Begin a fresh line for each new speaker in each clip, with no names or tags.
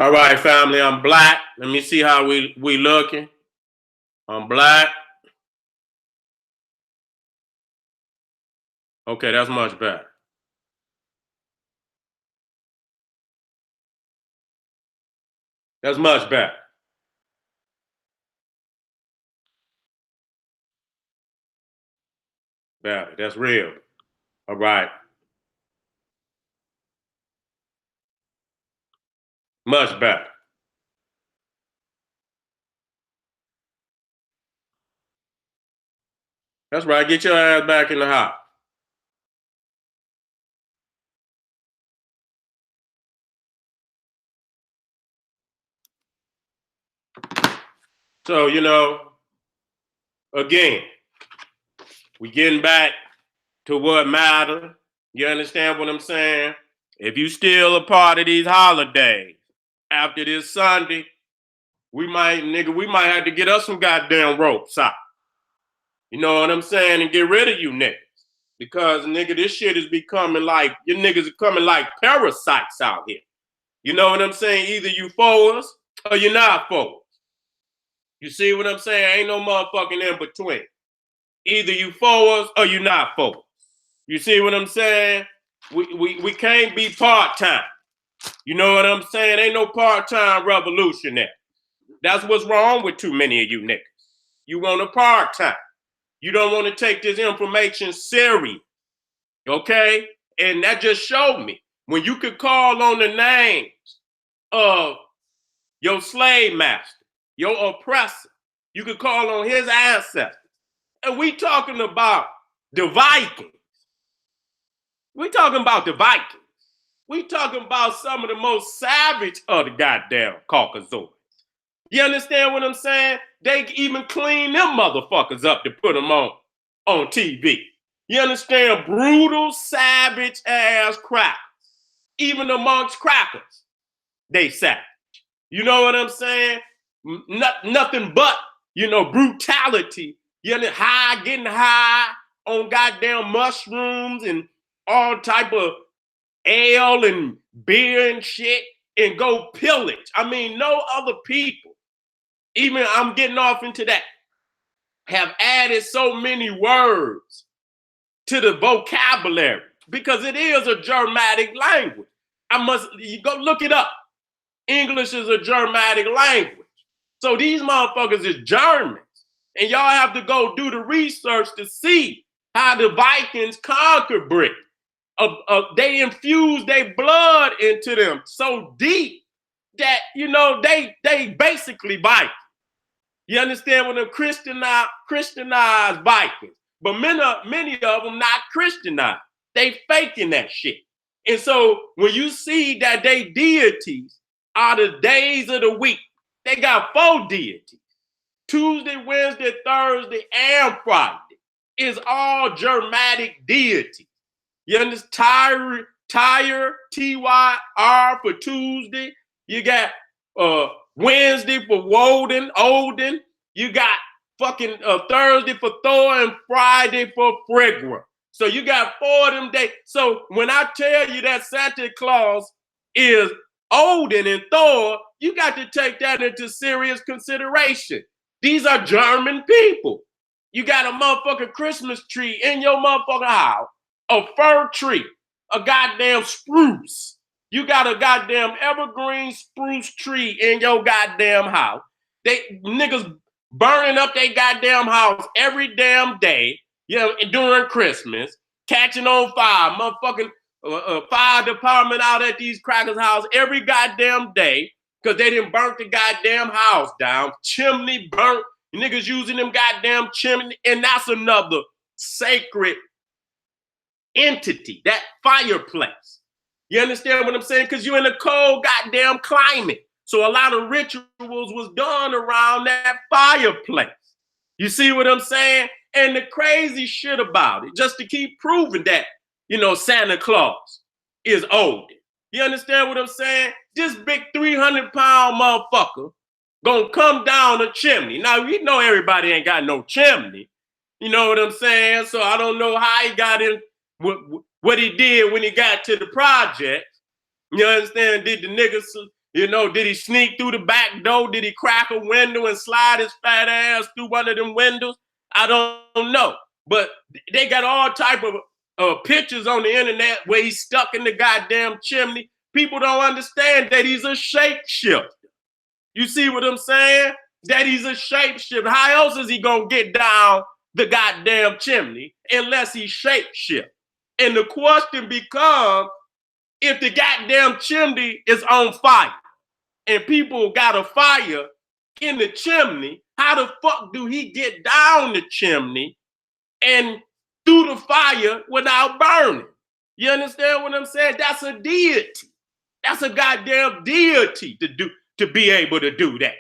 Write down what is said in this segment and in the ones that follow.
All right, family, I'm black. Let me see how we looking. I'm black. Okay, that's much better. That's much better. Better. That's real. All right. Much better. That's right. Get your ass back in the house. So, again, we getting back to what matters. You understand what I'm saying? If you still a part of these holidays after this Sunday, we might have to get us some goddamn ropes out. You know what I'm saying? And get rid of you niggas. Because nigga, this shit is becoming like your niggas are coming like parasites out here. You know what I'm saying? Either you for us or you're not for us. You see what I'm saying? Ain't no motherfucking in between. Either you for us or you not for us. You see what I'm saying? We can't be part-time. You know what I'm saying? Ain't no part-time revolutionary. That's what's wrong with too many of you niggas. You want a part-time. You don't want to take this information serious. Okay? And that just showed me when you could call on the names of your slave master, your oppressor, you could call on his ancestors. And we talking about the Vikings. We talking about the Vikings. We talking about some of the most savage of the goddamn Caucasoids. You understand what I'm saying? They even clean them motherfuckers up to put them on TV. You understand? Brutal, savage ass crackers. Even amongst crackers, they savage. You know what I'm saying? Nothing but, brutality. Getting high on goddamn mushrooms and all type of ale and beer and shit and go pillage. I mean, no other people, even I'm getting off into that, have added so many words to the vocabulary because it is a Germanic language. You go look it up. English is a Germanic language. So these motherfuckers is Germans. And y'all have to go do the research to see how the Vikings conquered Britain. They infused their blood into them so deep that, they basically Vikings. You understand what them Christianized Vikings. But many of them not Christianized. They faking that shit. And so when you see that they deities are the days of the week, they got 4 deities. Tuesday, Wednesday, Thursday, and Friday is all Germanic deities. You understand? Tyre, Tyr for Tuesday. You got Wednesday for Odin. You got fucking Thursday for Thor and Friday for Frigga. So you got 4 of them days. So when I tell you that Santa Claus is Odin and Thor, you got to take that into serious consideration. These are German people. You got a motherfucking Christmas tree in your motherfucking house, a fir tree, a goddamn spruce. You got a goddamn evergreen spruce tree in your goddamn house. They niggas burning up their goddamn house every damn day, during Christmas, catching on fire, motherfucking fire department out at these crackers' house every goddamn day because they didn't burn the goddamn house down. Chimney burnt. Niggas using them goddamn chimney, and that's another sacred entity, that fireplace. You understand what I'm saying? Because you're in a cold goddamn climate. So a lot of rituals was done around that fireplace. You see what I'm saying? And the crazy shit about it, just to keep proving that, Santa Claus is old. You understand what I'm saying? This big 300-pound motherfucker gonna come down a chimney. Now, everybody ain't got no chimney. You know what I'm saying? So I don't know how he got in, what he did when he got to the project. You understand? Did the niggas You know, did he sneak through the back door? Did he crack a window and slide his fat ass through one of them windows? I don't know. But they got all type of pictures on the internet where he's stuck in the goddamn chimney. People don't understand that he's a shapeshifter. You see what I'm saying? That he's a shapeshifter. How else is he gonna get down the goddamn chimney unless he shapeshift? And the question becomes, if the goddamn chimney is on fire and people got a fire in the chimney, how the fuck do he get down the chimney and through the fire without burning? You understand what I'm saying? That's a deity. That's a goddamn deity to be able to do that.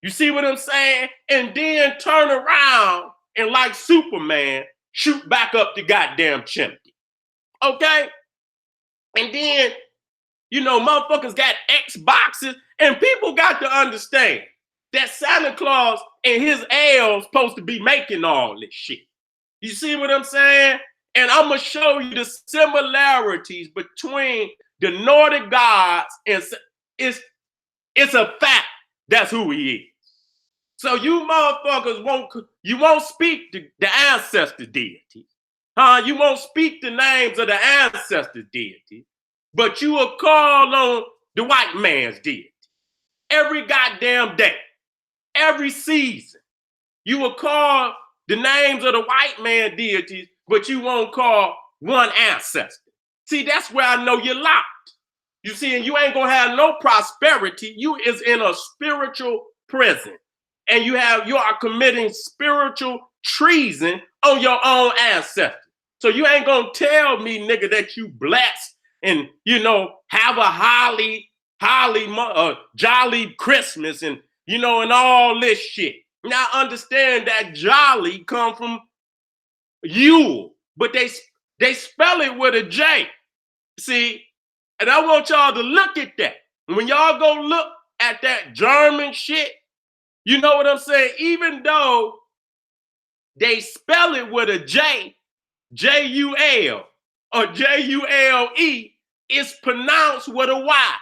You see what I'm saying? And then turn around and, like Superman, shoot back up the goddamn chimney. Okay? And then, you know, motherfuckers got Xboxes, and people got to understand that Santa Claus and his elves supposed to be making all this shit. You see what I'm saying? And I'm gonna show you the similarities between the Nordic gods, and it's a fact that's who he is. So you motherfuckers won't speak the ancestor deities. You won't speak the names of the ancestor deities, but you will call on the white man's deity. Every goddamn day, every season, you will call the names of the white man deities, but you won't call one ancestor. See, that's where I know you're locked. You see, and you ain't gonna have no prosperity. You is in a spiritual prison, and you are committing spiritual treason on your own ancestors. So you ain't gonna tell me, nigga, that you blessed and, you know, have a jolly Christmas and, you know, and all this shit. Now understand that jolly come from Yule, but they spell it with a J. See, and I want y'all to look at that. When y'all go look at that German shit, you know what I'm saying? Even though they spell it with a J, J-U-L or J-U-L-E, it's pronounced with a Y.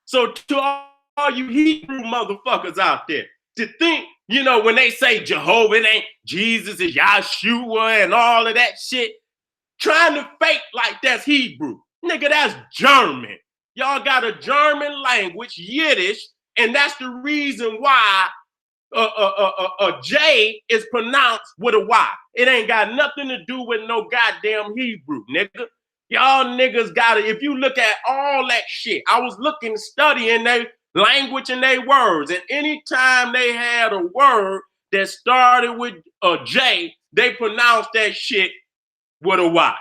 So to all you Hebrew motherfuckers out there, to think, you know, when they say Jehovah, it ain't Jesus, it's Yahshua and all of that shit, trying to fake like that's Hebrew. Nigga, that's German. Y'all got a German language, Yiddish, and that's the reason why a J is pronounced with a Y. It ain't got nothing to do with no goddamn Hebrew, nigga. Y'all niggas got it. If you look at all that shit, I was looking, studying their language and their words, and anytime they had a word that started with a J, they pronounced that shit with a Y.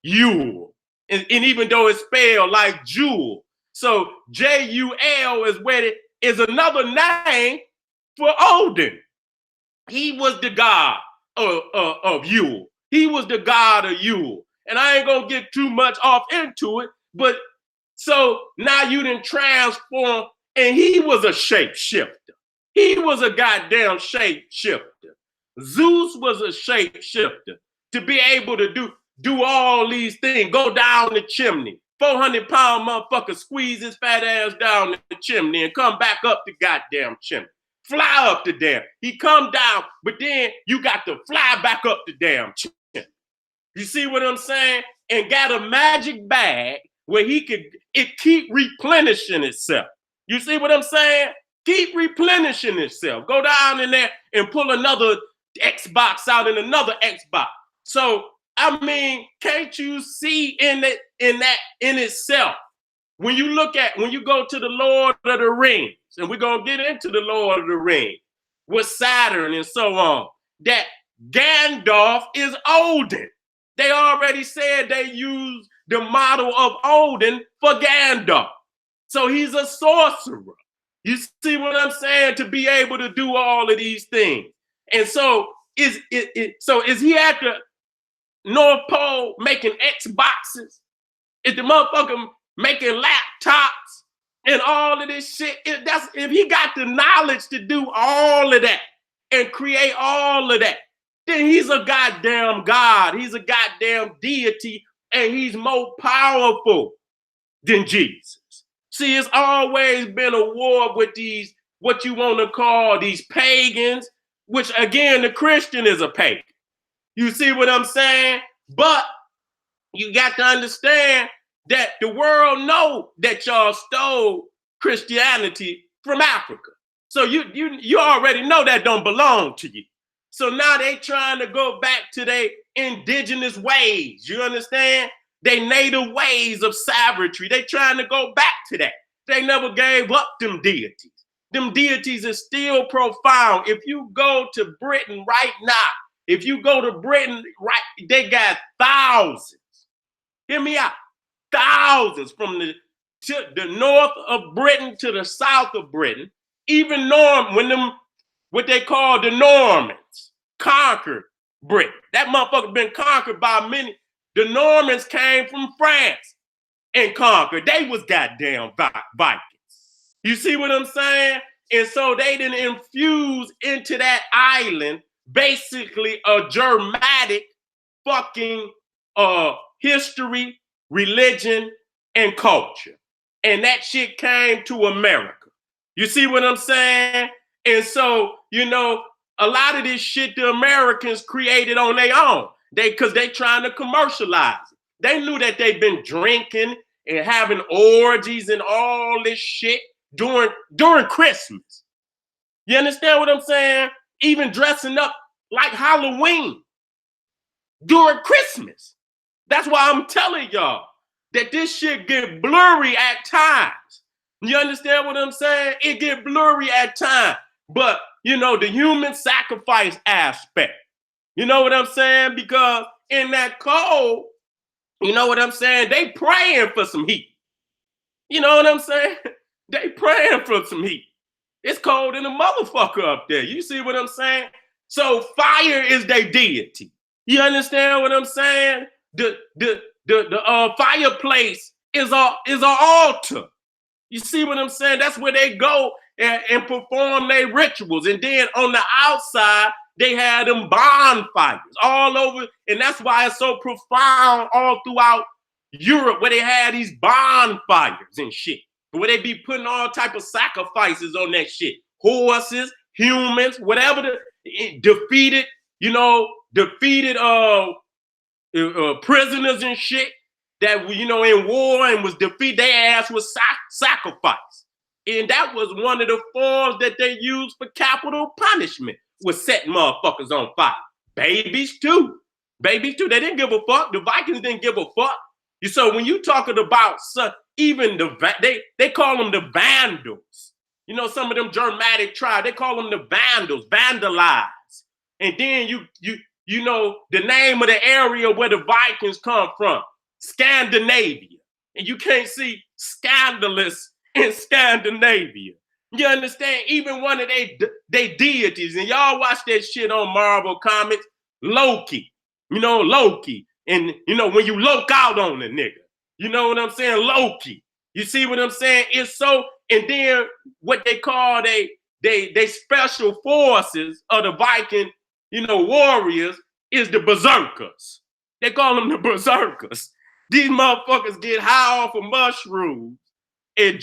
Yule. And even though it's spelled like jewel. So J-U-L is where it is another name for Odin. He was the god of Yule. He was the god of Yule. And I ain't gonna get too much off into it, but so now you done transform, and he was a shapeshifter. He was a goddamn shapeshifter. Zeus was a shapeshifter to be able to do all these things, go down the chimney. 400-pound motherfucker squeeze his fat ass down the chimney and come back up the goddamn chimney. Fly up the damn. He come down, but then you got to fly back up the damn chimney. You see what I'm saying? And got a magic bag where it keep replenishing itself. You see what I'm saying? Keep replenishing itself. Go down in there and pull another Xbox out and another Xbox. So, I mean, can't you see in itself? When you go to the Lord of the Rings, and we're gonna get into the Lord of the Rings with Saturn and so on, that Gandalf is Odin. They already said they used the model of Odin for Gandalf. So he's a sorcerer. You see what I'm saying? To be able to do all of these things. And so is he at the North Pole making Xboxes? Is the motherfucker making laptops and all of this shit? If he got the knowledge to do all of that and create all of that, then he's a goddamn God. He's a goddamn deity, and he's more powerful than Jesus. See, it's always been a war with these, what you want to call these pagans, which again, the Christian is a pagan. You see what I'm saying? But you got to understand that the world know that y'all stole Christianity from Africa. So you already know that don't belong to you. So now they trying to go back to their indigenous ways. You understand? They native ways of savagery. They trying to go back to that. They never gave up them deities. Them deities are still profound. If you go to Britain right now, if you go to Britain, right, they got thousands. Hear me out. Thousands from the north of Britain to the south of Britain. Even when them, what they call the Normans, conquered Britain. That motherfucker been conquered by many. The Normans came from France and conquered. They was goddamn Vikings. You see what I'm saying? And so they didn't infuse into that island basically a Germanic fucking history, religion, and culture. And that shit came to America. You see what I'm saying? And so, you know, a lot of this shit the Americans created on their own. Because they trying to commercialize it. They knew that they've been drinking and having orgies and all this shit during Christmas. You understand what I'm saying? Even dressing up like Halloween during Christmas. That's why I'm telling y'all that this shit get blurry at times. You understand what I'm saying? It get blurry at times. But, you know, the human sacrifice aspect, you know what I'm saying? Because in that cold, you know what I'm saying? They praying for some heat. You know what I'm saying? They praying for some heat. It's cold in the motherfucker up there. You see what I'm saying? So fire is their deity. You understand what I'm saying? The fireplace is an altar. You see what I'm saying? That's where they go and perform their rituals. And then on the outside, they had them bonfires all over. And that's why it's so profound all throughout Europe, where they had these bonfires and shit, where they be putting all type of sacrifices on that shit. Horses, humans, whatever, defeated prisoners and shit that, you know, in war and was defeated, their ass was sacrificed. And that was one of the forms that they used for capital punishment, was setting motherfuckers on fire. Babies too. They didn't give a fuck. The Vikings didn't give a fuck. So when you talking about even they call them the Vandals. You know, some of them Germanic tribes, they call them the Vandals, vandalize. And then you know the name of the area where the Vikings come from, Scandinavia. And you can't see scandalous in Scandinavia. You understand? Even one of they deities, and y'all watch that shit on Marvel Comics, Loki. You know, Loki. And, you know, when you loke out on a nigga, you know what I'm saying? Loki. You see what I'm saying? It's so, and then what they call they special forces of the Viking, you know, warriors is the berserkers. They call them the berserkers. These motherfuckers get high off of mushrooms and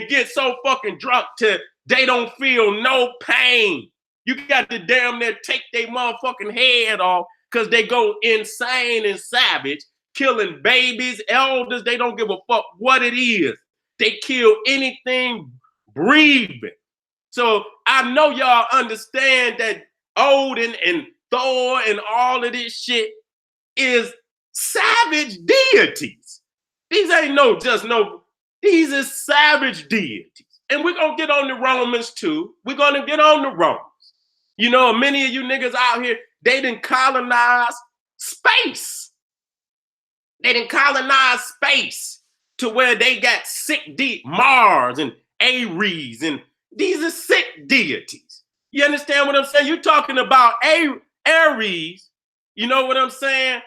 get so fucking drunk till they don't feel no pain. You got to damn near take their motherfucking head off because they go insane and savage, killing babies, elders. They don't give a fuck what it is. They kill anything breathing. So I know y'all understand that Odin and Thor and all of this shit is savage deities. These ain't these are savage deities. And we're going to get on the Romans too. We're going to get on the Romans. You know, many of you niggas out here, they didn't colonize space. They didn't colonize space to where they got sick Mars and Ares, and these are sick deities. You understand what I'm saying? You're talking about Ares, you know what I'm saying?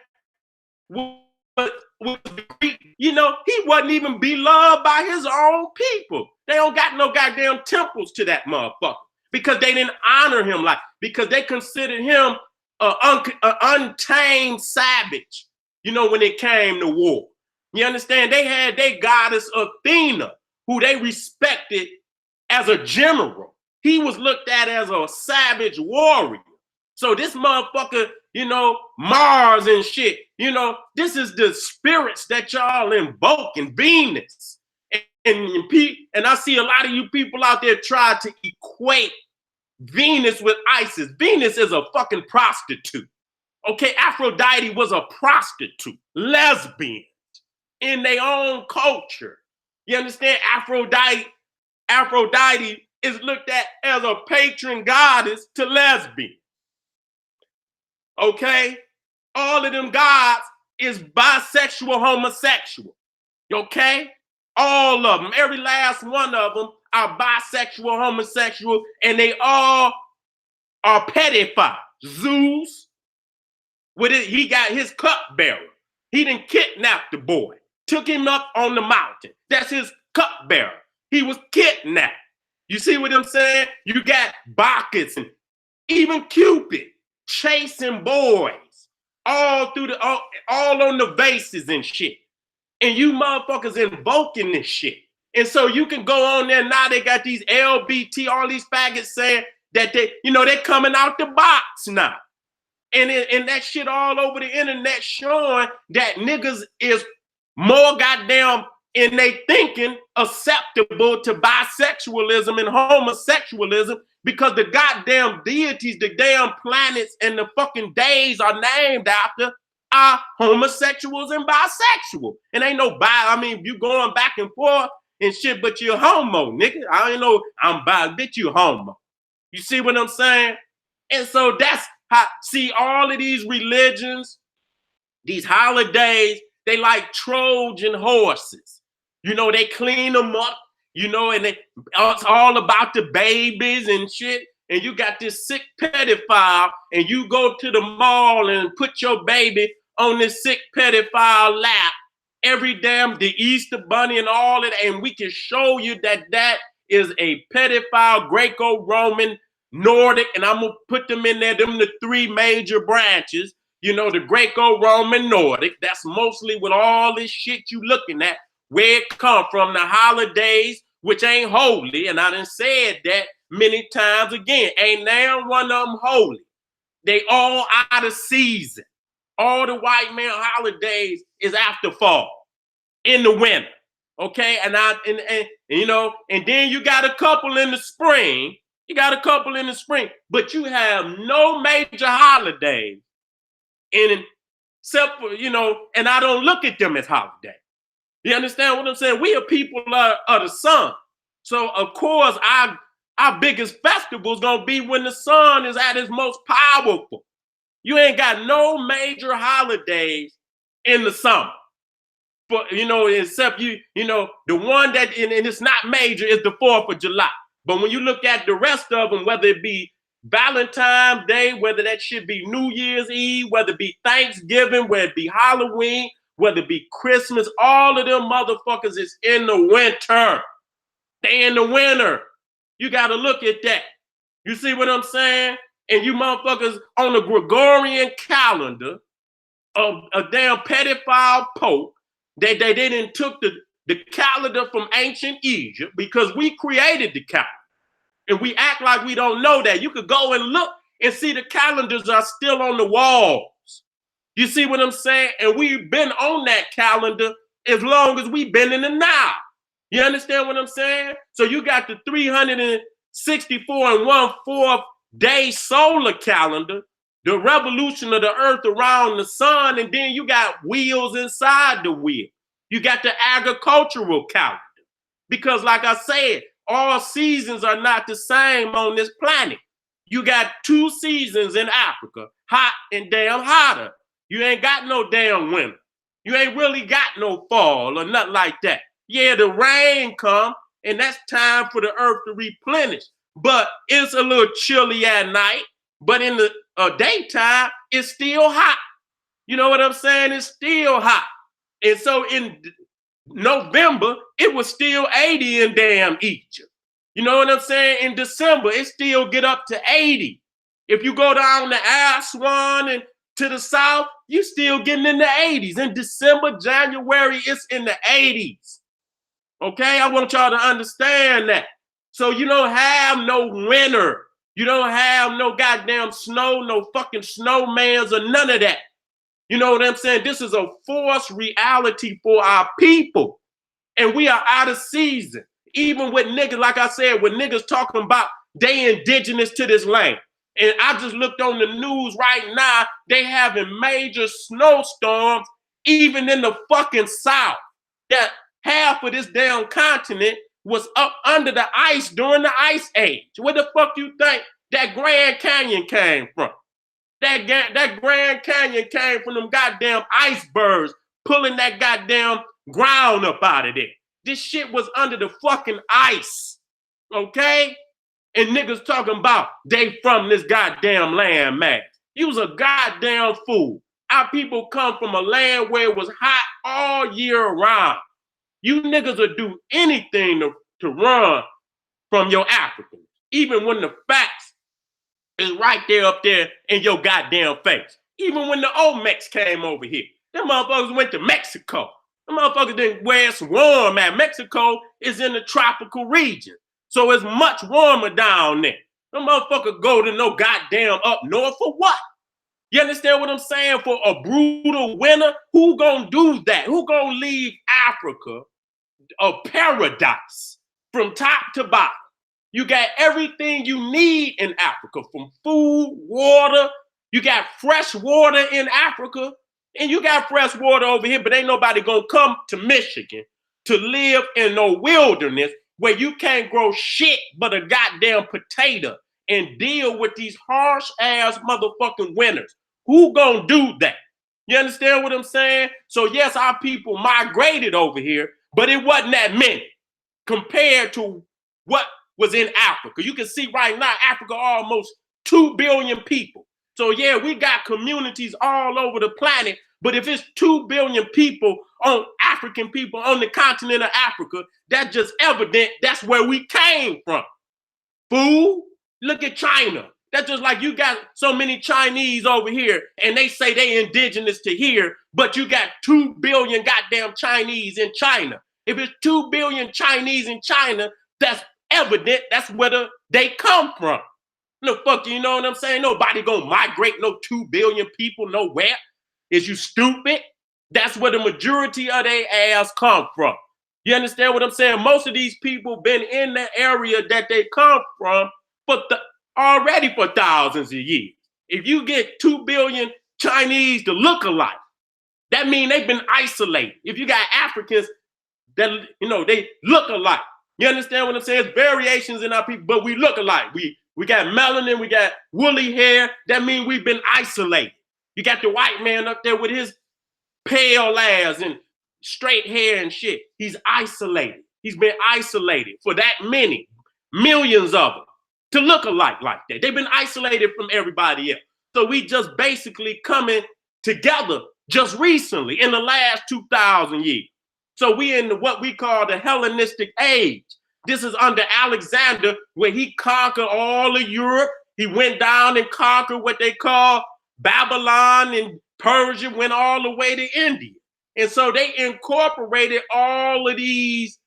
You know, he wasn't even beloved by his own people. They don't got no goddamn temples to that motherfucker because they didn't honor him, because they considered him an untamed savage, you know, when it came to war. You understand? They had their goddess Athena, who they respected as a general. He was looked at as a savage warrior. So this motherfucker, you know, Mars and shit, you know, this is the spirits that y'all invoking, Venus. And I see a lot of you people out there try to equate Venus with Isis. Venus is a fucking prostitute. Okay, Aphrodite was a prostitute, lesbian in their own culture. You understand? Aphrodite is looked at as a patron goddess to lesbians. Okay? All of them gods is bisexual, homosexual. Okay? All of them, every last one of them are bisexual, homosexual, and they all are pedophiles. Zeus, with it, he got his cupbearer. He didn't kidnap the boy, took him up on the mountain. That's his cupbearer. He was kidnapped. You see what I'm saying? You got Bacchus and even Cupid chasing boys all through all on the vases and shit. And you motherfuckers invoking this shit. And so you can go on there now. They got these LBT, all these faggots saying that they're coming out the box now. And that shit all over the internet showing that niggas is more goddamn in they thinking acceptable to bisexualism and homosexualism because the goddamn deities, the damn planets and the fucking days are named after are homosexuals and bisexual. And ain't no you going back and forth and shit, but you're homo, nigga. I don't know I'm bi, bitch, you homo. You see what I'm saying? And so that's how, see, all of these religions, these holidays, they like Trojan horses. You know, they clean them up, you know, and it's all about the babies and shit. And you got this sick pedophile, and you go to the mall and put your baby on this sick pedophile lap every damn the Easter bunny and all of that, and we can show you that that is a pedophile Greco-Roman Nordic, and I'm gonna put them in there, them the three major branches, you know, the Greco-Roman Nordic, that's mostly with all this shit you looking at, where it come from, the holidays, which ain't holy, and I done said that many times again, ain't now one of them holy. They all out of season. All the white man holidays is after fall, in the winter, okay? And you know, and then you got a couple in the spring. You got a couple in the spring, but you have no major holidays except for, you know, and I don't look at them as holidays. You understand what I'm saying? We are people of the sun. So of course our biggest festival is gonna be when the sun is at its most powerful. You ain't got no major holidays in the summer. But you know, except you know, the one that and it's not major is the 4th of July. But when you look at the rest of them, whether it be Valentine's Day, whether that should be New Year's Eve, whether it be Thanksgiving, whether it be Halloween, whether it be Christmas, all of them motherfuckers is in the winter. They in the winter. You got to look at that. You see what I'm saying? And you motherfuckers on the Gregorian calendar of a damn pedophile pope, they didn't took the calendar from ancient Egypt because we created the calendar. And we act like we don't know that. You could go and look and see the calendars are still on the walls. You see what I'm saying? And we've been on that calendar as long as we've been in the Nile. You understand what I'm saying? So you got the 364 and 1/4 day solar calendar, the revolution of the earth around the sun, and then you got wheels inside the wheel. You got the agricultural calendar. Because like I said, all seasons are not the same on this planet. You got 2 seasons in Africa, hot and damn hotter. You ain't got no damn winter. You ain't really got no fall or nothing like that. Yeah, the rain come, and that's time for the earth to replenish. But it's a little chilly at night, but in the daytime, it's still hot. You know what I'm saying? It's still hot. And so in November, it was still 80 in damn Egypt. You know what I'm saying? In December, it still get up to 80. If you go down to Aswan and to the south, you still getting in the 80s. In December, January, it's in the 80s. Okay, I want y'all to understand that. So you don't have no winter. You don't have no goddamn snow, no fucking snowmans or none of that. You know what I'm saying? This is a forced reality for our people. And we are out of season. Even with niggas, like I said, with niggas talking about they indigenous to this land. And I just looked on the news right now, they having major snowstorms even in the fucking South. That half of this damn continent was up under the ice during the ice age. Where the fuck you think that Grand Canyon came from? That Grand Canyon came from them goddamn icebergs pulling that goddamn ground up out of there. This shit was under the fucking ice, okay? And niggas talking about they from this goddamn land mass. You was a goddamn fool. Our people come from a land where it was hot all year round. You niggas would do anything to run from your Africans, even when the facts is right there up there in your goddamn face. Even when the Olmecs came over here, them motherfuckers went to Mexico. Them motherfuckers didn't where it's warm at. Mexico is in the tropical region, so it's much warmer down there. Them motherfuckers go to no goddamn up north for what? You understand what I'm saying? For a brutal winter? Who gonna do that? Who gonna leave Africa a paradise from top to bottom? You got everything you need in Africa, from food, water. You got fresh water in Africa, and you got fresh water over here, but ain't nobody gonna come to Michigan to live in no wilderness where you can't grow shit but a goddamn potato and deal with these harsh ass motherfucking winters. Who gonna do that? You understand what I'm saying? So yes, our people migrated over here, but it wasn't that many compared to what was in Africa. You can see right now, Africa almost 2 billion people. So yeah, we got communities all over the planet, but if it's 2 billion people on African people on the continent of Africa, that's just evident that's where we came from. Fool, look at China. That's just like you got so many Chinese over here and they say they indigenous to here, but you got 2 billion goddamn Chinese in China. If it's 2 billion Chinese in China, that's evident that's where they come from. No fuck, you know what I'm saying? Nobody gonna migrate no 2 billion people nowhere. Is you stupid? That's where the majority of their ass come from. You understand what I'm saying? Most of these people been in the area that they come from already for thousands of years. If you get 2 billion Chinese to look alike, that means they've been isolated. If you got Africans that, you know, they look alike. You understand what I'm saying? It's variations in our people, but we look alike. We got melanin, we got woolly hair. That means we've been isolated. You got the white man up there with his pale ass and straight hair and shit. He's isolated. He's been isolated for that many, millions of them to look alike like that. They've been isolated from everybody else. So we just basically coming together just recently in the last 2,000 years. So we in what we call the Hellenistic age. This is under Alexander, where he conquered all of Europe. He went down and conquered what they call Babylon, and Persia, went all the way to India. And so they incorporated all of these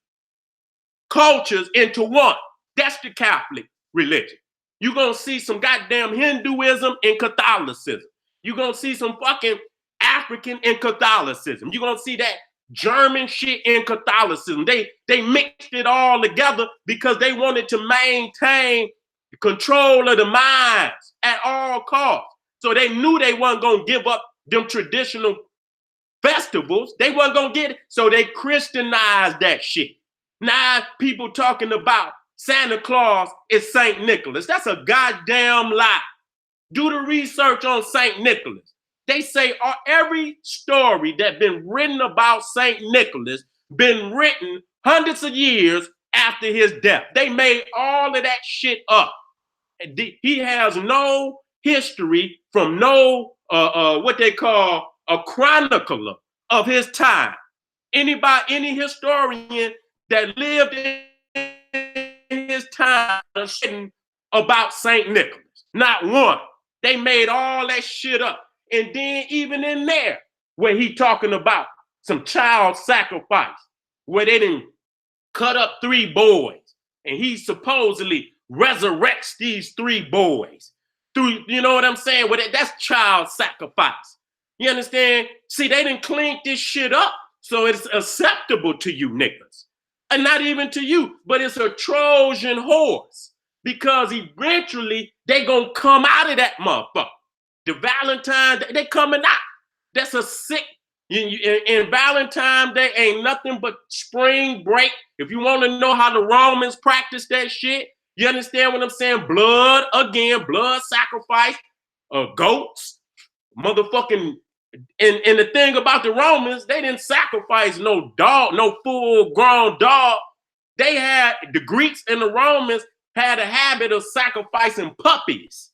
cultures into one. That's the Catholic religion. You're going to see some goddamn Hinduism and Catholicism. You're going to see some fucking African in Catholicism. You're going to see that German shit in Catholicism. They mixed it all together because they wanted to maintain control of the minds at all costs. So they knew they weren't going to give up them traditional festivals. They weren't going to get it. So they Christianized that shit. Now people talking about Santa Claus is St. Nicholas. That's a goddamn lie. Do the research on St. Nicholas. They say every story that's been written about St. Nicholas been written hundreds of years after his death. They made all of that shit up. He has no history from no what they call a chronicler of his time. Any historian that lived in his time about St. Nicholas. Not one. They made all that shit up. And then even in there, where he talking about some child sacrifice, where they didn't cut up 3 boys, and he supposedly resurrects these 3 boys through, you know what I'm saying? Well, that's child sacrifice. You understand? See, they didn't clean this shit up, so it's acceptable to you niggas. And not even to you, but it's a Trojan horse, because eventually they gonna come out of that motherfucker. The Valentine, they coming out. That's a sick, in Valentine's Day ain't nothing but spring break. If you want to know how the Romans practice that shit, you understand what I'm saying? Blood, again, blood sacrifice, goats, motherfucking. And the thing about the Romans, they didn't sacrifice no dog, no full-grown dog. They had, the Greeks and the Romans had a habit of sacrificing puppies.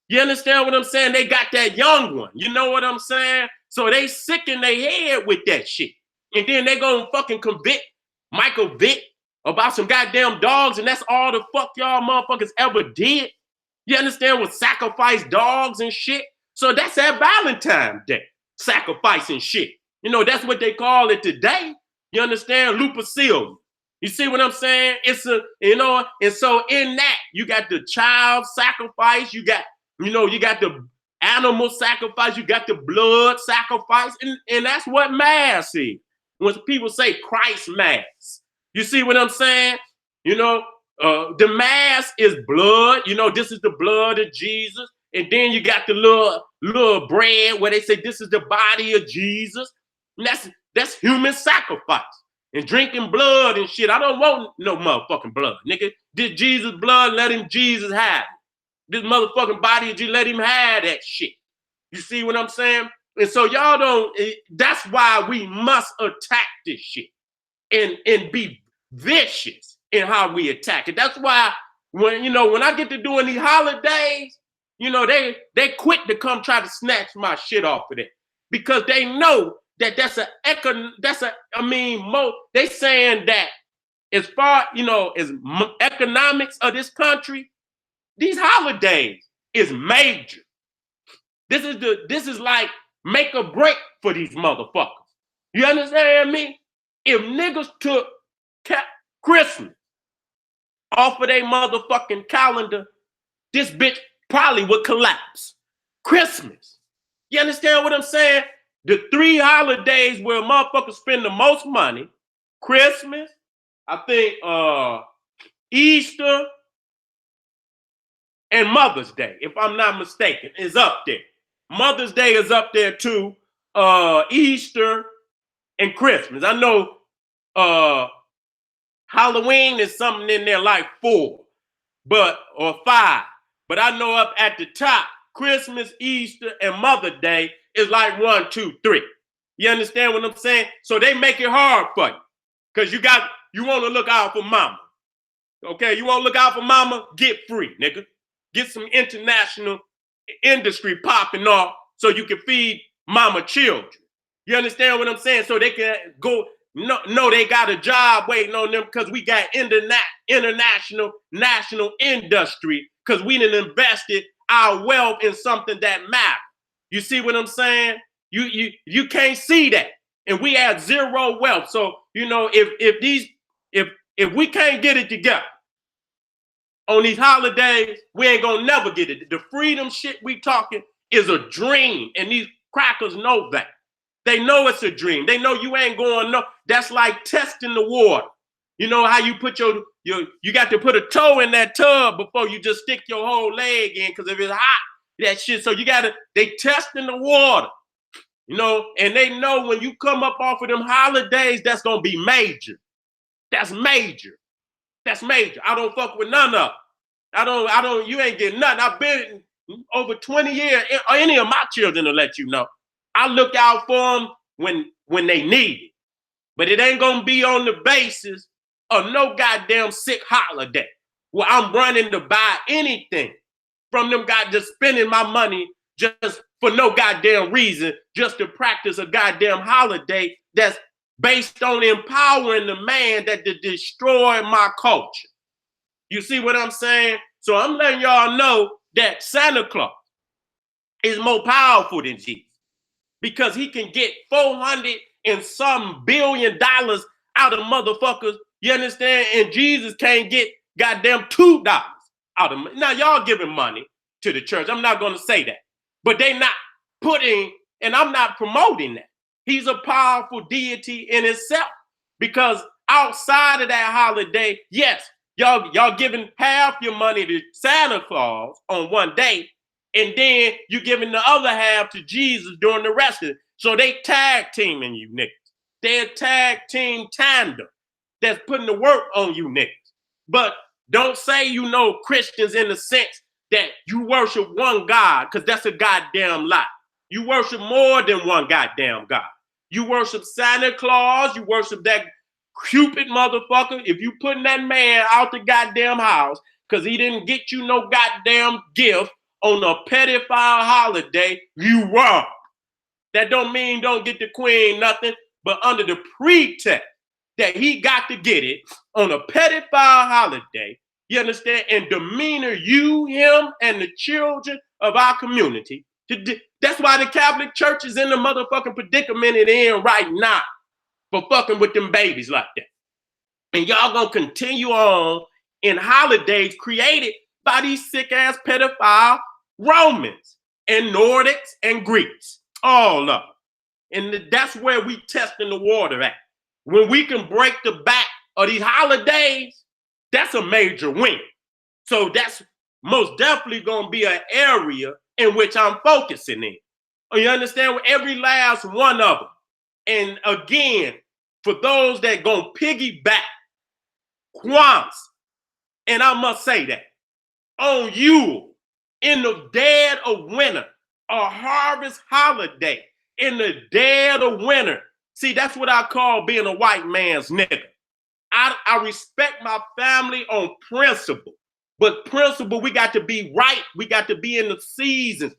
You understand what I'm saying? They got that young one. You know what I'm saying? So they sick in their head with that shit. And then they gonna fucking convict Michael Vick about some goddamn dogs, and that's all the fuck y'all motherfuckers ever did. You understand? With sacrifice dogs and shit. So that's at Valentine's Day. Sacrificing shit. You know, that's what they call it today. You understand? Lupercalia. You see what I'm saying? It's a, you know, and so in that, you got the child sacrifice, you got, you know, you got the animal sacrifice, you got the blood sacrifice, and that's what Mass is. When people say Christ Mass, you see what I'm saying? You know, the Mass is blood. You know, this is the blood of Jesus. And then you got the little bread where they say this is the body of Jesus. And that's human sacrifice. And drinking blood and shit. I don't want no motherfucking blood, nigga. This Jesus blood, let him Jesus have it. This motherfucking body of Jesus, let him have that shit. You see what I'm saying? And so y'all don't, that's why we must attack this shit and be vicious in how we attack it. That's why when, you know, when I get to doing these holidays, you know, they quick to come try to snatch my shit off of it, because they know that they saying that as far, you know, as economics of this country, these holidays is major. This is like make or break for these motherfuckers. You understand me? If niggas took Christmas off of their motherfucking calendar, this bitch probably would collapse. Christmas. You understand what I'm saying? The 3 holidays where motherfuckers spend the most money, Christmas, I think Easter, and Mother's Day, if I'm not mistaken, is up there. Mother's Day is up there too. Easter and Christmas. I know Halloween is something in there like 4, or 5. But I know up at the top, Christmas, Easter, and Mother's Day is like 1, 2, 3. You understand what I'm saying? So they make it hard for you. Because you want to look out for mama. Okay, you want to look out for mama? Get free, nigga. Get some international industry popping off so you can feed mama children. You understand what I'm saying? So they can go, no, they got a job waiting on them, because we got international, national industry, because we done invested our wealth in something that matters. You see what I'm saying? You can't see that. And we have zero wealth. So, you know, if we can't get it together on these holidays, we ain't gonna never get it. The freedom shit we talking is a dream, and these crackers know that. They know it's a dream. They know you ain't going no. That's like testing the water. You know how you put you got to put a toe in that tub before you just stick your whole leg in, because if it's hot, that shit. So they testing the water, you know, and they know when you come up off of them holidays, that's gonna be major. That's major. That's major. I don't fuck with none of them. You ain't getting nothing. I've been over 20 years, or any of my children will let you know. I look out for them when they need it. But it ain't gonna be on the basis of no goddamn sick holiday where I'm running to buy anything from them guys, just spending my money just for no goddamn reason, just to practice a goddamn holiday that's based on empowering the man that destroyed my culture. You see what I'm saying? So I'm letting y'all know that Santa Claus is more powerful than Jesus, because he can get $400 and some billion out of motherfuckers You understand? And Jesus can't get goddamn $2 out of money. Now, y'all giving money to the church. I'm not going to say that. But they not putting, and I'm not promoting that. He's a powerful deity in itself. Because outside of that holiday, yes, y'all giving half your money to Santa Claus on one day, and then you giving the other half to Jesus during the rest of it. So they tag teaming you niggas. They're tag team tandem that's putting the work on you niggas. But don't say you know Christians in the sense that you worship one God, because that's a goddamn lie. You worship more than one goddamn God. You worship Santa Claus, you worship that Cupid motherfucker. If you putting that man out the goddamn house because he didn't get you no goddamn gift on a pedophile holiday, you wrong. That don't mean don't get the queen nothing, but under the pretext that he got to get it on a pedophile holiday, you understand, and demeanor you, him, and the children of our community. That's why the Catholic Church is in the motherfucking predicament it's in right now for fucking with them babies like that. And y'all gonna continue on in holidays created by these sick-ass pedophile Romans and Nordics and Greeks, all of them. And that's where we testing the water at. When we can break the back of these holidays, that's a major win. So that's most definitely gonna be an area in which I'm focusing in. You understand? Every last one of them. And again, for those that gonna piggyback Kwanzaa, and I must say that, on you in the dead of winter, a harvest holiday in the dead of winter. See, that's what I call being a white man's nigga. I respect my family on principle, but principle, we got to be right. We got to be in the seasons.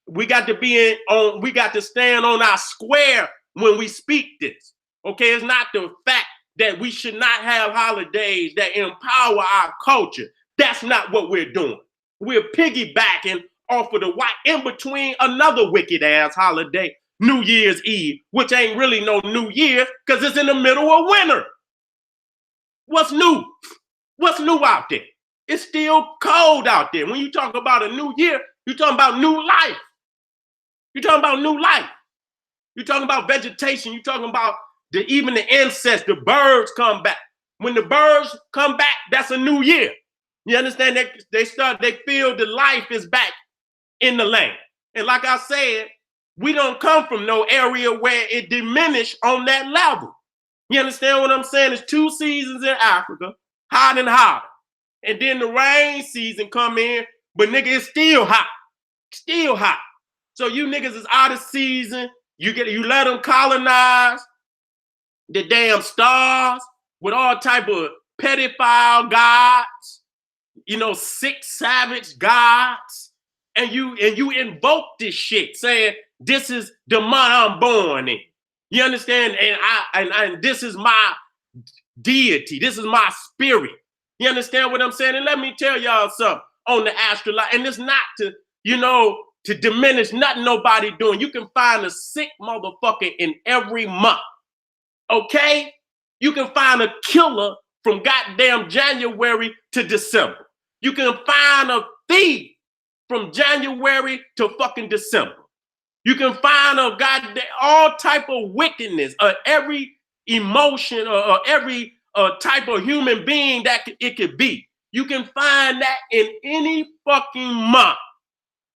We got to be we got to stand on our square when we speak this. Okay, it's not the fact that we should not have holidays that empower our culture. That's not what we're doing. We're piggybacking off of the white in between another wicked ass holiday, New Year's Eve, which ain't really no New Year because it's in the middle of winter. What's new? What's new out there? It's still cold out there. When you talk about a new year, you're talking about new life. You're talking about new life. You're talking about vegetation. You're talking about even the insects, the birds come back. When the birds come back, that's a new year. You understand? They feel the life is back in the land. And like I said, we don't come from no area where it diminished on that level. You understand what I'm saying? There's 2 seasons in Africa, hot and hotter. And then the rain season come in, but nigga, it's still hot. Still hot. So you niggas is out of season. You let them colonize the damn stars with all type of pedophile gods, sick savage gods, and you invoke this shit saying this is the month I'm born in. You understand? And this is my deity. This is my spirit. You understand what I'm saying? And let me tell y'all something on the astrology. And it's not to diminish nothing nobody doing. You can find a sick motherfucker in every month. Okay? You can find a killer from goddamn January to December. You can find a thief from January to fucking December. You can find a goddamn all type of wickedness, every emotion or every type of human being that it could be. You can find that in any fucking month.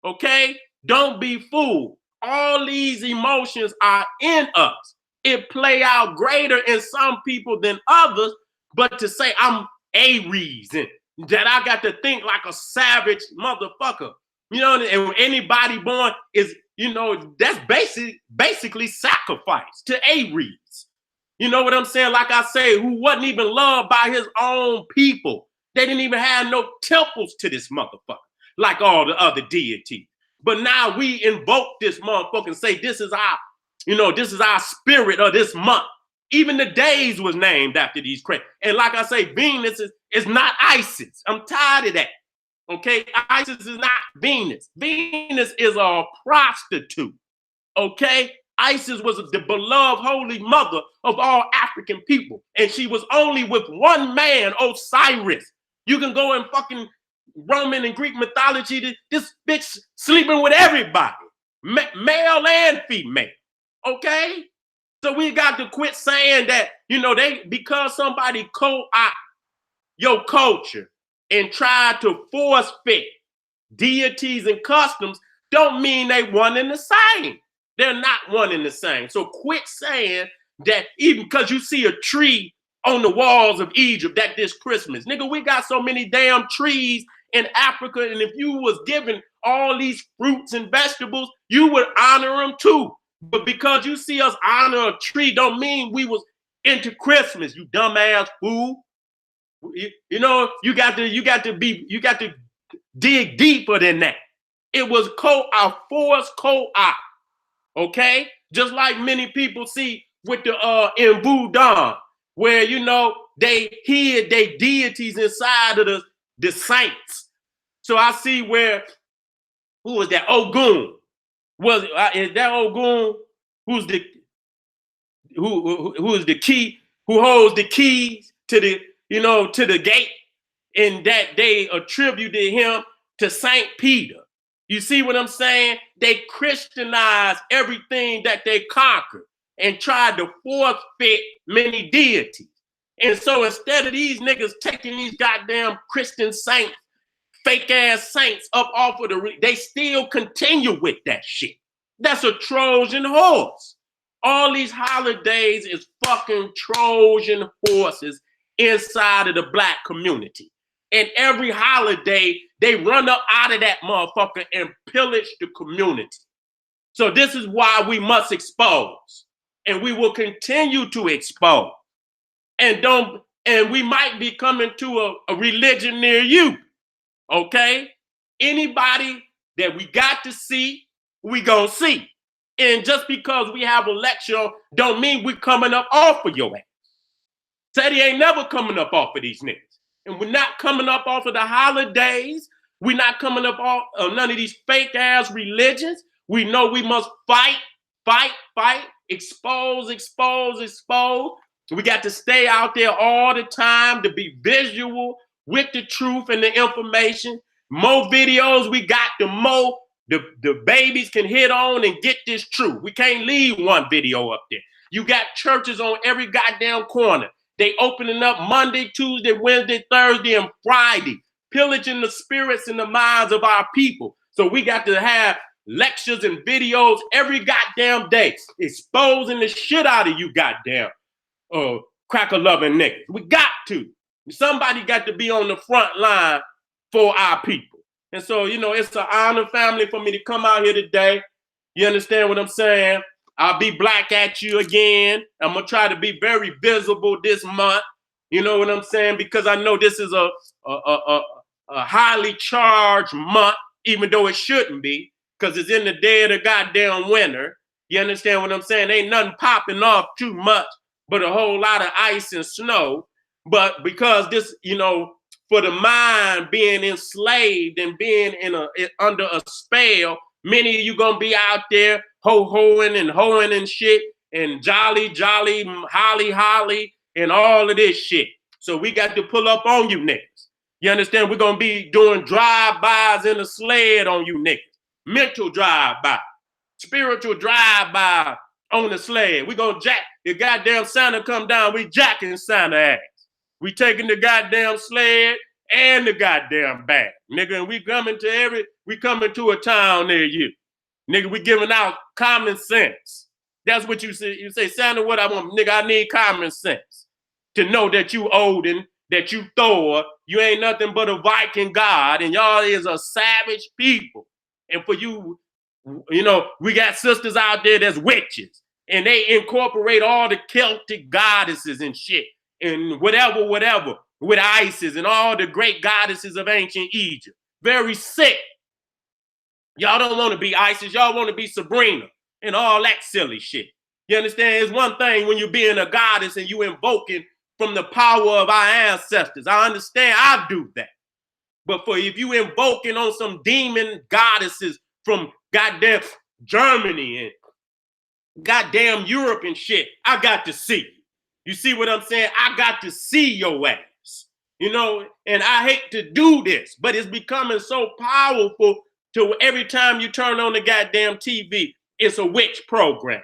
Okay? Don't be fooled. All these emotions are in us. It play out greater in some people than others, but to say I'm a reason that I got to think like a savage motherfucker, and anybody born is, that's basically sacrifice to Aries. You know what I'm saying? Like I say, who wasn't even loved by his own people. They didn't even have no temples to this motherfucker like all the other deities. But now we invoke this motherfucker and say this is our spirit of this month. Even the days was named after these crazy. And like I say, Venus is not Isis. I'm tired of that. Okay, Isis is not Venus. Venus is a prostitute. Okay, Isis was the beloved holy mother of all African people. And she was only with one man, Osiris. You can go in fucking Roman and Greek mythology. This bitch sleeping with everybody, male and female. Okay? So we got to quit saying that, because somebody co-opt your culture and try to force fit deities and customs, don't mean they one and the same. They're not one and the same. So quit saying that even because you see a tree on the walls of Egypt that this Christmas. Nigga, we got so many damn trees in Africa, and if you was given all these fruits and vegetables, you would honor them too. But because you see us honor a tree don't mean we was into Christmas, you dumbass fool. You got to dig deeper than that. It was a forced co-op, okay? Just like many people see with the in Voodoo, where they hid their deities inside of the saints. So I see where who was that? Ogun. Is that Ogun who is the key, who holds the keys to the gate, and that they attributed him to Saint Peter. You see what I'm saying? They Christianized everything that they conquered and tried to force fit many deities. And so instead of these niggas taking these goddamn Christian saints, fake ass saints up off of they still continue with that shit. That's a Trojan horse. All these holidays is fucking Trojan horses inside of the black community. And every holiday, they run up out of that motherfucker and pillage the community. So this is why we must expose. And we will continue to expose. And we might be coming to a religion near you. Okay? Anybody that we got to see, we gonna see. And just because we have a lecture don't mean we coming up off of your ass. Seti ain't never coming up off of these niggas. And we're not coming up off of the holidays. We're not coming up off of none of these fake ass religions. We know we must fight, expose. We got to stay out there all the time to be visual with the truth and the information. More videos we got, the more the babies can hit on and get this truth. We can't leave one video up there. You got churches on every goddamn corner. They opening up Monday, Tuesday, Wednesday, Thursday, and Friday, pillaging the spirits and the minds of our people. So we got to have lectures and videos every goddamn day, exposing the shit out of you goddamn cracker-loving niggas. We got to. Somebody got to be on the front line for our people. And so, it's an honor, family, for me to come out here today. You understand what I'm saying? I'll be black at you again. I'm going to try to be very visible this month. You know what I'm saying? Because I know this is a highly charged month, even though it shouldn't be, because it's in the dead of goddamn winter. You understand what I'm saying? Ain't nothing popping off too much, but a whole lot of ice and snow. But because this, for the mind being enslaved and being under a spell, many of you gonna be out there hoeing and shit, and jolly, holly, and all of this shit. So we got to pull up on you niggas. You understand? We're gonna be doing drive-bys in a sled on you niggas. Mental drive-by, spiritual drive-by on the sled. We gonna jack. If goddamn Santa come down, we jacking Santa ass. We taking the goddamn sled and the goddamn bag, nigga. And we coming to a town near you, nigga. We giving out common sense. That's what you say. You say, Santa, what I want, nigga? I need common sense to know that you Odin, that you Thor. You ain't nothing but a Viking god, and y'all is a savage people. And for you, we got sisters out there that's witches, and they incorporate all the Celtic goddesses and shit. And whatever, with Isis and all the great goddesses of ancient Egypt. Very sick. Y'all don't want to be Isis. Y'all want to be Sabrina and all that silly shit. You understand? It's one thing when you're being a goddess and you invoking from the power of our ancestors. I understand. I do that. But if you invoking on some demon goddesses from goddamn Germany goddamn Europe and shit, I got to see you. You see what I'm saying? I got to see your ass. You know, and I hate to do this, but it's becoming so powerful to every time you turn on the goddamn TV, it's a witch program.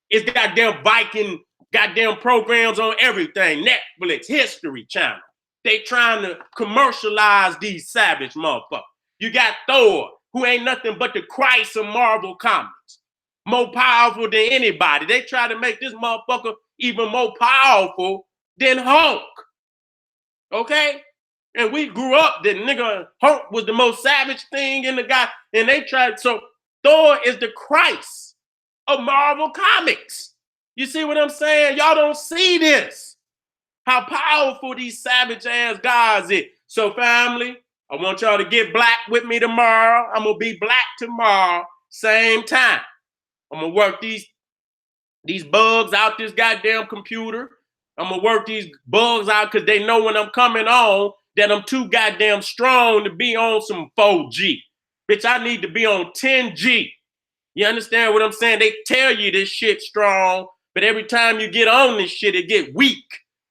It's goddamn Viking, goddamn programs on everything. Netflix, History Channel. They trying to commercialize these savage motherfuckers. You got Thor, who ain't nothing but the Christ of Marvel Comics. More powerful than anybody. They try to make this motherfucker even more powerful than Hulk. Okay? And we grew up that nigga Hulk was the most savage thing in the guy. And they tried, so Thor is the Christ of Marvel Comics. You see what I'm saying? Y'all don't see this. How powerful these savage ass guys is. So family, I want y'all to get black with me tomorrow. I'm gonna be black tomorrow, same time. I'm gonna work these bugs out this goddamn computer. I'm gonna work these bugs out because they know when I'm coming on that I'm too goddamn strong to be on some 4G. Bitch, I need to be on 10G. You understand what I'm saying? They tell you this shit strong, but every time you get on this shit, it get weak.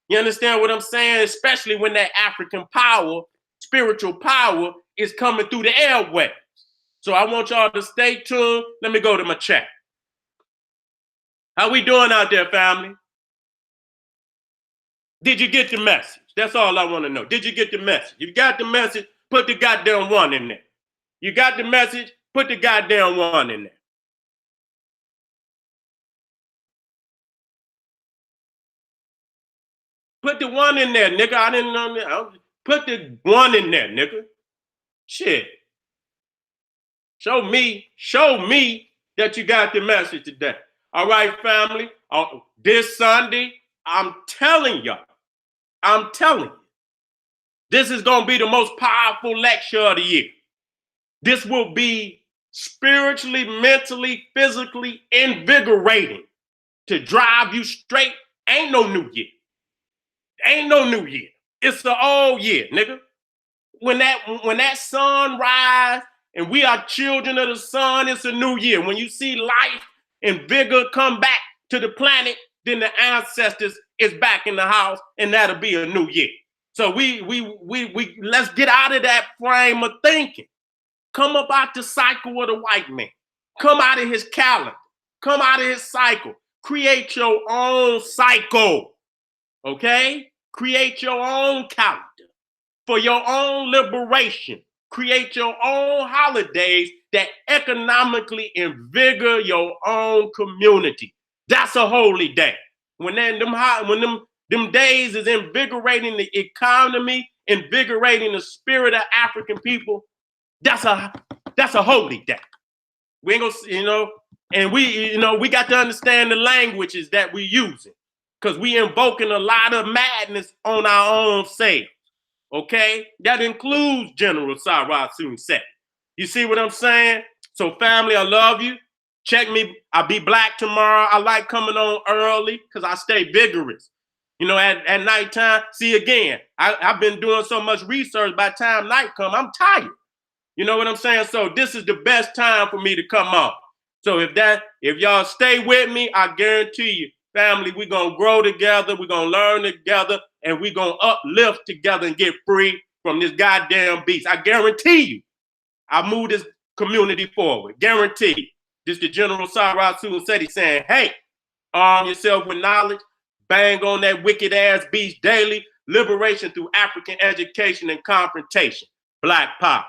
You understand what I'm saying? Especially when that African power, spiritual power, is coming through the airway. So I want y'all to stay tuned. Let me go to my chat. How we doing out there, family? Did you get the message? That's all I want to know. Did you get the message? If you got the message, put the goddamn one in there. You got the message, put the goddamn one in there. Put the one in there, nigga. I didn't know. Put the one in there, nigga. Shit. Show me that you got the message today. All right, family. This Sunday, I'm telling you, this is going to be the most powerful lecture of the year. This will be spiritually, mentally, physically invigorating to drive you straight. Ain't no new year. Ain't no new year. It's the old year, nigga. When that sun rise and we are children of the sun, it's a new year. When you see life and vigor come back to the planet, then the ancestors is back in the house, and that'll be a new year. So we let's get out of that frame of thinking. Come up out the cycle of the white man. Come out of his calendar. Come out of his cycle. Create your own cycle. Okay? Create your own calendar for your own liberation. Create your own holidays that economically invigorate your own community. That's a holy day. When them days is invigorating the economy, invigorating the spirit of African people, that's a holy day. We ain't gonna, and we got to understand the languages that we using, because we invoking a lot of madness on our own selves. Okay, that includes General Seten. You see what I'm saying? So family, I love you. Check me. I'll be black tomorrow. I like coming on early because I stay vigorous. At nighttime. See, again, I've been doing so much research. By the time night come, I'm tired. You know what I'm saying? So this is the best time for me to come on. So if y'all stay with me, I guarantee you, family, we're going to grow together, we're going to learn together, and we're going to uplift together and get free from this goddamn beast. I guarantee you, I move this community forward. Guarantee. This is the General Seti saying, hey, arm yourself with knowledge, bang on that wicked ass beast daily, liberation through African education and confrontation. Black power.